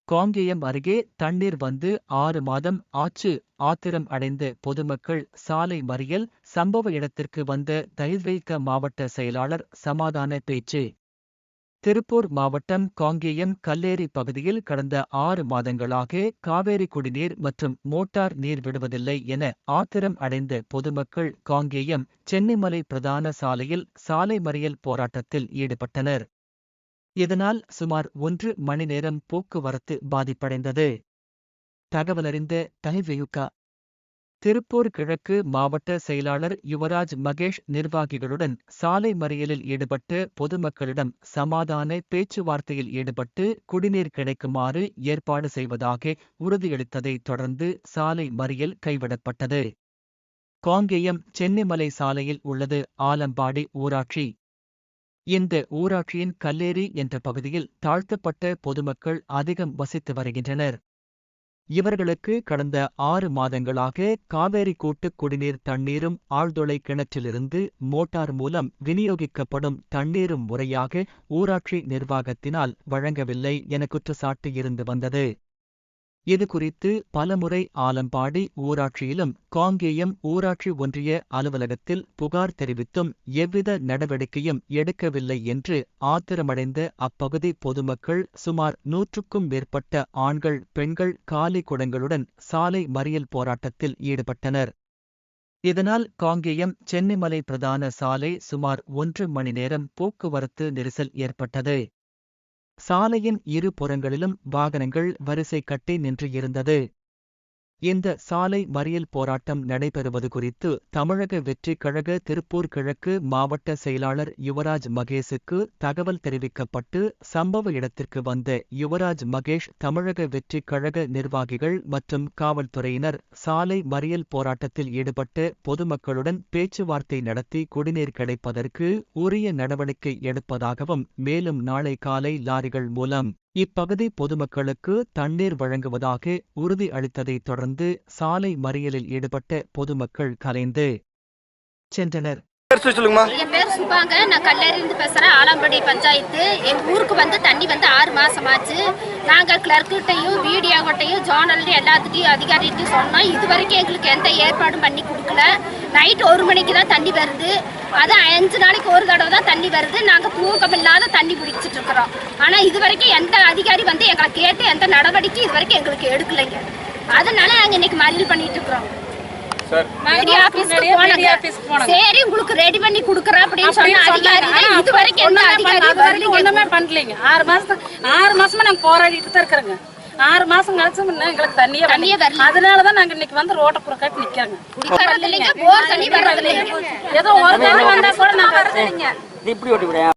காங்கேயம் அருகே தண்ணீர் வந்து 6 மாதம் ஆச்சு. ஆத்திரம் அடைந்த பொதுமக்கள் சாலை மறியல். சம்பவ இடத்திற்கு வந்த தவிக மாவட்ட செயலாளர் சமாதான பேச்சு. திருப்பூர் மாவட்டம் காங்கேயம் கல்லேரி பகுதியில் கடந்த 6 மாதங்களாக காவேரி குடிநீர் மற்றும் மோட்டார் நீர் விடுவதில்லை என ஆத்திரம் அடைந்த பொதுமக்கள் காங்கேயம் சென்னிமலை பிரதான சாலையில் சாலை மறியல் போராட்டத்தில் ஈடுபட்டனர். இதனால் சுமார் 1 மணி நேரம் போக்குவரத்து பாதிப்படைந்தது. தகவலறிந்த தவிக திருப்பூர் கிழக்கு மாவட்ட செயலாளர் யுவராஜ் மகேஷ் நிர்வாகிகளுடன் சாலை மறியலில் ஈடுபட்டு பொதுமக்களிடம் சமாதான பேச்சுவார்த்தையில் ஈடுபட்டு குடிநீர் கிடைக்குமாறு ஏற்பாடு செய்வதாக உறுதியளித்ததை தொடர்ந்து சாலை மறியல் கைவிடப்பட்டது. காங்கேயம் சென்னிமலை சாலையில் உள்ளது ஆலம்பாடி ஊராட்சி. இந்த ஊராட்சியின் கல்லேரி என்ற பகுதியில் தாழ்த்தப்பட்ட பொதுமக்கள் அதிகம் வசித்து வருகின்றனர். இவர்களுக்கு கடந்த 6 மாதங்களாக காவேரி கூட்டு குடிநீர் தண்ணீரும் ஆழ்துளை கிணற்றிலிருந்து மோட்டார் மூலம் விநியோகிக்கப்படும் தண்ணீரும் முறையாக ஊராட்சி நிர்வாகத்தினால் வழங்கவில்லை என குற்றச்சாட்டு இருந்து வந்தது. இதுகுறித்து பலமுறை ஆலம்பாடி ஊராட்சியிலும் காங்கேயம் ஊராட்சி ஒன்றிய அலுவலகத்தில் புகார் தெரிவித்தும் எவ்வித நடவடிக்கையும் எடுக்கவில்லை என்று ஆத்திரமடைந்த அப்பகுதி பொதுமக்கள் சுமார் 100க்கும் மேற்பட்ட ஆண்கள் பெண்கள் காலி குடங்களுடன் சாலை மறியல் போராட்டத்தில் ஈடுபட்டனர். இதனால் காங்கேயம் சென்னிமலை பிரதான சாலை சுமார் 1 மணி நேரம் போக்குவரத்து நெரிசல் ஏற்பட்டது. சாலையின் இரு புறங்களிலும் வாகனங்கள் வரிசை கட்டி நின்று இருந்தது. இந்த சாலை மறியல் போராட்டம் நடைபெறுவது குறித்து தமிழக வெற்றிக் கழக திருப்பூர் கிழக்கு மாவட்ட செயலாளர் யுவராஜ் மகேஷுக்கு தகவல் தெரிவிக்கப்பட்டு சம்பவ இடத்திற்கு வந்த யுவராஜ் மகேஷ் தமிழக வெற்றிக் கழக நிர்வாகிகள் மற்றும் காவல்துறையினர் சாலை மறியல் போராட்டத்தில் ஈடுபட்ட பொதுமக்களுடன் பேச்சுவார்த்தை நடத்தி குடிநீர் கிடைப்பதற்கு உரிய நடவடிக்கை எடுப்பதாகவும் மேலும் நாளை காலை லாரிகள் மூலம் இப்பகுதி பொதுமக்களுக்கு தண்ணீர் வழங்குவதாக உறுதி அளித்ததைத் தொடர்ந்து சாலை மறியலில் ஈடுபட்ட பொதுமக்கள் கலைந்து சென்றனர். என் பேர் சுபாங்க. நான் கல்லேரிந்து பேசுறேன். ஆலம்பாடி பஞ்சாயத்து. எங்க ஊருக்கு வந்து தண்ணி வந்து 6 மாசம் ஆச்சு. நாங்கள் கிளர்க்கிட்டையும் வீடியோகிட்டையும் ஜோனல்லையும் எல்லாத்துட்டையும் அதிகாரிகிட்டையும் சொன்னோம். இது வரைக்கும் எங்களுக்கு எந்த ஏற்பாடும் பண்ணி கொடுக்கல. நைட் 1 மணிக்கு தான் தண்ணி வருது. அது 5 நாளைக்கு ஒரு தடவை தான் தண்ணி வருது. நாங்கள் தூக்கம் இல்லாத தண்ணி பிடிச்சிட்டு இருக்கிறோம். ஆனால் இது வரைக்கும் எந்த அதிகாரி வந்து எங்களை கேட்டு எந்த நடவடிக்கை இது வரைக்கும் எங்களுக்கு எடுக்கலைங்க. அதனால நாங்கள் இன்னைக்கு மறியல் பண்ணிட்டு இருக்கிறோம். சரி உங்களுக்கு ரெடி பண்ணி குடுக்கறேன் அப்படின்னு சொன்ன அதிகாரி இது வரைக்கும் எந்த அதிகாரி ஒண்ணுமே பண்ணலீங்க. 6 மாசமா நாங்க போராடிட்டு தான் இருக்கிறோங்க. 6 மாசம் கழிச்சு எங்களுக்கு தண்ணியே வரல. அதனாலதான் நாங்க இன்னைக்கு வந்து ரோட்டை குறுக்காட்டி நிக்கிறோங்க. ஏதோ ஒரு தண்ணி வந்தா கூட நாங்க